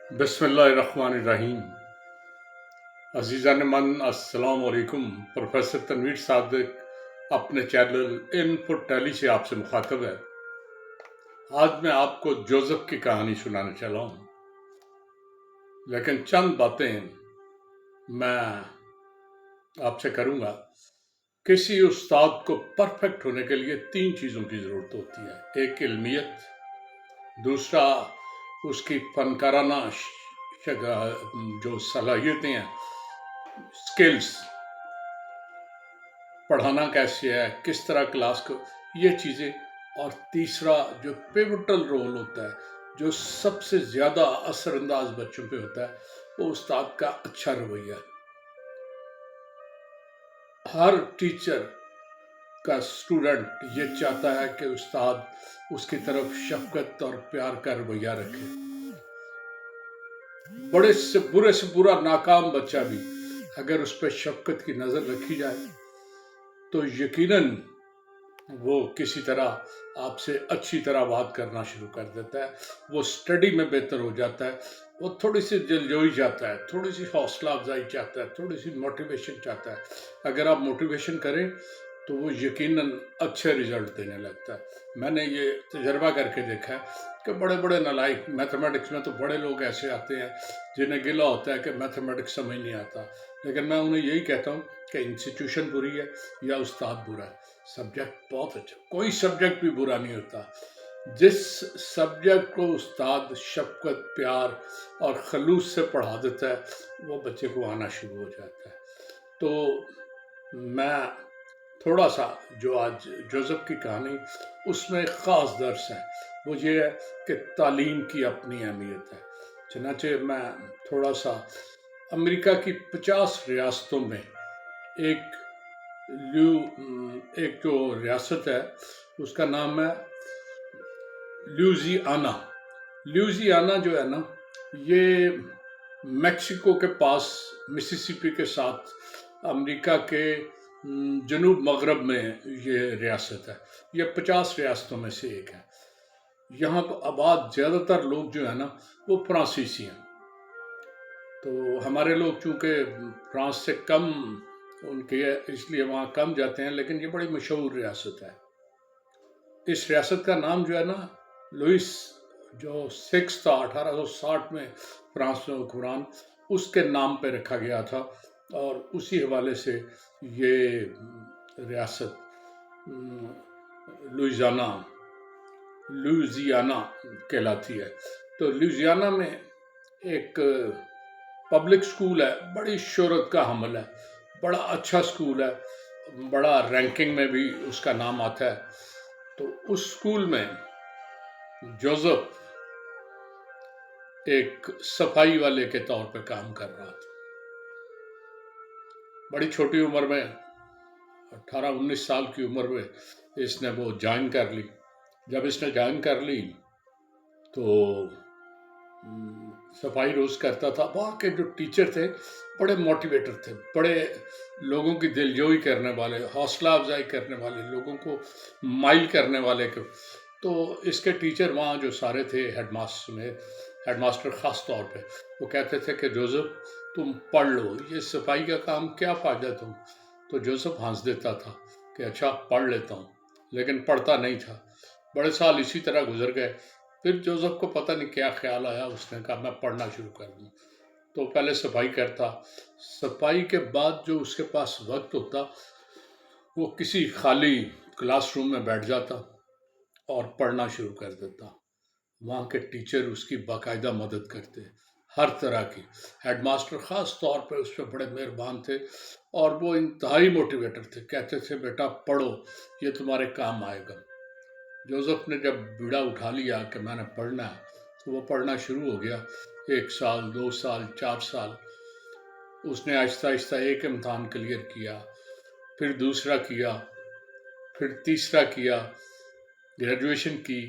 बिस्मिल्लाहिर्रहमानिर्रहीम। अजीज़ान मन अस्सलाम वालेकुम। प्रोफेसर तनवीर सादिक अपने चैनल इनपुट टैली से आपसे मुखातब है। आज मैं आपको जोसेफ की कहानी सुनाने चला हूँ, लेकिन चंद बातें मैं आपसे करूँगा। किसी उस्ताद को परफेक्ट होने के लिए 3 चीज़ों की ज़रूरत होती है। एक इल्मियत, दूसरा उसकी फनकाराना जो सलाहियतें हैं, स्किल्स, पढ़ाना कैसे है, किस तरह क्लास को, ये चीज़ें, और तीसरा जो पिवटल रोल होता है, जो सबसे ज़्यादा असरअंदाज बच्चों पे होता है, वो उस्ताद का अच्छा रवैया है। हर टीचर का स्टूडेंट ये चाहता है कि उस्ताद उसकी तरफ शफकत और प्यार का रवैया रखे। बड़े से बुरा नाकाम बच्चा भी अगर उस पर शफकत की नज़र रखी जाए तो यकीनन वो किसी तरह आपसे अच्छी तरह बात करना शुरू कर देता है। वो स्टडी में बेहतर हो जाता है। वो थोड़ी सी दिलजोई चाहता है, थोड़ी सी हौसला अफजाई चाहता है, थोड़ी सी मोटिवेशन चाहता है। अगर आप मोटिवेशन करें तो वो यकीनन अच्छे रिजल्ट देने लगता है। मैंने ये तजर्बा करके देखा है कि बड़े बड़े नालायक, मैथमेटिक्स में तो बड़े लोग ऐसे आते हैं जिन्हें गिला होता है कि मैथमेटिक्स समझ नहीं आता, लेकिन मैं उन्हें यही कहता हूँ कि इंस्टीट्यूशन बुरी है या उस्ताद बुरा है। सब्जेक्ट बहुत अच्छा, कोई सब्जेक्ट भी बुरा नहीं होता। जिस सब्जेक्ट को उस्ताद शफकत, प्यार और खलूस से पढ़ा देता है वो बच्चे को आना शुरू हो जाता है। तो मैं थोड़ा सा जो आज जोसेफ की कहानी, उसमें एक ख़ास दर्स है, वो ये है कि तालीम की अपनी अहमियत है। चनाचे मैं थोड़ा सा अमेरिका की 50 रियासतों में एक जो रियासत है उसका नाम है लुइसियाना। लुइसियाना जो है ना, ये मैक्सिको के पास मिसिसिपी के साथ अमेरिका के जनूब मगरब में ये रियासत है। ये 50 रियासतों में से एक है। यहाँ पर आबाद ज़्यादातर लोग जो है ना वो फ्रांसीसी हैं। तो हमारे लोग चूँकि फ्रांस से कम उनके, इसलिए वहाँ कम जाते हैं, लेकिन ये बड़ी मशहूर रियासत है। इस रियासत का नाम जो है ना, लुइस जो 6 था 1860 में फ्रांस में हुक्मरान, उसके नाम पे रखा गया था, और उसी हवाले से ये रियासत लुइसियाना कहलाती है। तो लुइसियाना में एक पब्लिक स्कूल है, बड़ी शोहरत का हमल है, बड़ा अच्छा स्कूल है, बड़ा रैंकिंग में भी उसका नाम आता है। तो उस स्कूल में जोसेफ एक सफाई वाले के तौर पे काम कर रहा था। बड़ी छोटी उम्र में, 18-19 साल की उम्र में इसने वो ज्वाइन कर ली। जब इसने ज्वाइन कर ली तो सफाई रोज़ करता था। वहाँ के जो टीचर थे बड़े मोटिवेटर थे, बड़े लोगों की दिलजोई करने वाले, हौसला अफजाई करने वाले, लोगों को माइल करने वाले के। तो इसके टीचर वहाँ जो सारे थे, हेडमास्टर ख़ास तौर पे, वो कहते थे कि जोसेफ तुम पढ़ लो, ये सफाई का काम क्या फ़ायदा तुम। तो जोसेफ हंस देता था कि अच्छा पढ़ लेता हूँ, लेकिन पढ़ता नहीं था। बड़े साल इसी तरह गुजर गए। फिर जोसेफ को पता नहीं क्या ख्याल आया, उसने कहा मैं पढ़ना शुरू कर दूँ। तो पहले सफाई करता, सफाई के बाद जो उसके पास वक्त होता वो किसी खाली क्लासरूम में बैठ जाता और पढ़ना शुरू कर देता। वहाँ के टीचर उसकी बाकायदा मदद करते, हर तरह की। हेडमास्टर ख़ास तौर पे उस पर बड़े मेहरबान थे और वो इंतहाई मोटिवेटर थे। कहते थे बेटा पढ़ो, ये तुम्हारे काम आएगा। जोसेफ ने जब बीड़ा उठा लिया कि मैंने पढ़ना है, तो वो पढ़ना शुरू हो गया। 1 साल, 2 साल, 4 साल उसने आहिस्ता आहिस्ता एक इम्तहान क्लियर किया, फिर दूसरा किया, फिर तीसरा किया, ग्रेजुएशन की,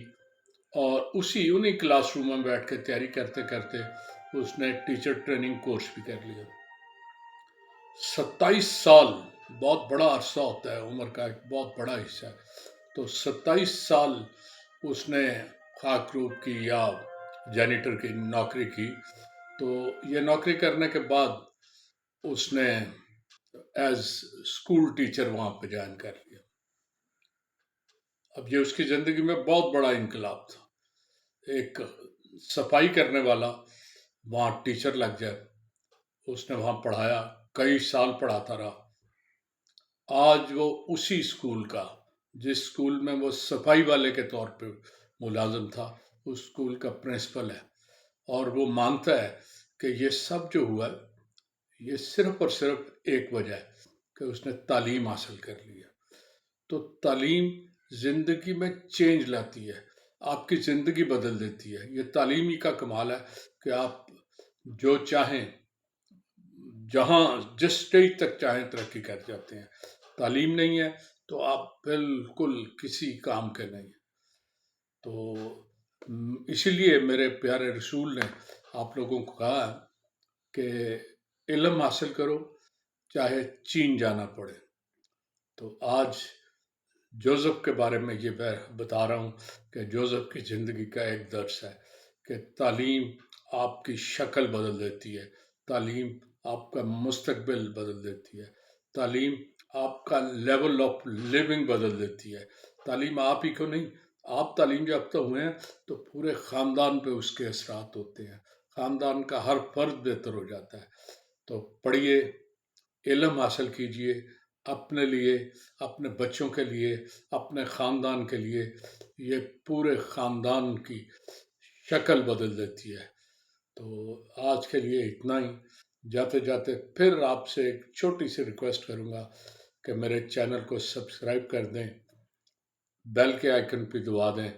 और उन्हीं क्लासरूम में बैठ के तैयारी करते करते उसने टीचर ट्रेनिंग कोर्स भी कर लिया। 27 साल बहुत बड़ा अरसा होता है, उम्र का एक बहुत बड़ा हिस्सा है। तो 27 साल उसने खाक रूप की या जैनिटर की नौकरी की, تو یہ نوکری کرنے کے بعد اس نے ایز اسکول ٹیچر وہاں پہ جوائن کر لیا. اب یہ اس کی زندگی میں بہت بڑا انقلاب تھا. ایک صفائی کرنے والا وہاں ٹیچر لگ جائے. اس نے وہاں پڑھایا، کئی سال پڑھاتا رہا. آج وہ اسی اسکول کا، جس اسکول میں وہ صفائی والے کے طور پہ ملازم تھا، اس اسکول کا پرنسپل ہے. اور وہ مانتا ہے کہ یہ سب جو ہوا ہے یہ صرف اور صرف ایک وجہ ہے کہ اس نے تعلیم حاصل کر لی ہے. تو تعلیم زندگی میں چینج لاتی ہے، آپ کی زندگی بدل دیتی ہے. یہ تعلیم ہی کا کمال ہے کہ آپ جو چاہیں، جہاں جس سٹیج تک چاہیں ترقی کر جاتے ہیں. تعلیم نہیں ہے تو آپ بالکل کسی کام کے نہیں. تو اسی لیے میرے پیارے رسول نے آپ لوگوں کو کہا کہ علم حاصل کرو چاہے چین جانا پڑے. تو آج جوزف کے بارے میں یہ میں بتا رہا ہوں کہ جوزف کی زندگی کا ایک درس ہے کہ تعلیم آپ کی شکل بدل دیتی ہے، تعلیم آپ کا مستقبل بدل دیتی ہے، تعلیم آپ کا لیول آف لیونگ بدل دیتی ہے. تعلیم آپ ہی کو نہیں، آپ تعلیم یافتہ ہوئے ہیں تو پورے خاندان پہ اس کے اثرات ہوتے ہیں، خاندان کا ہر فرد بہتر ہو جاتا ہے. تو پڑھیے، علم حاصل کیجئے، اپنے لیے، اپنے بچوں کے لیے، اپنے خاندان کے لیے. یہ پورے خاندان کی شکل بدل دیتی ہے. تو آج کے لیے اتنا ہی. جاتے جاتے پھر آپ سے ایک چھوٹی سی ریکویسٹ کروں گا کہ میرے چینل کو سبسکرائب کر دیں، بیل کے آئیکن پہ دبا دیں.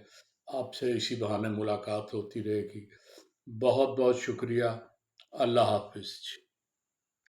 آپ سے اسی بہانے ملاقات ہوتی رہے گی. بہت بہت شکریہ. اللہ حافظ.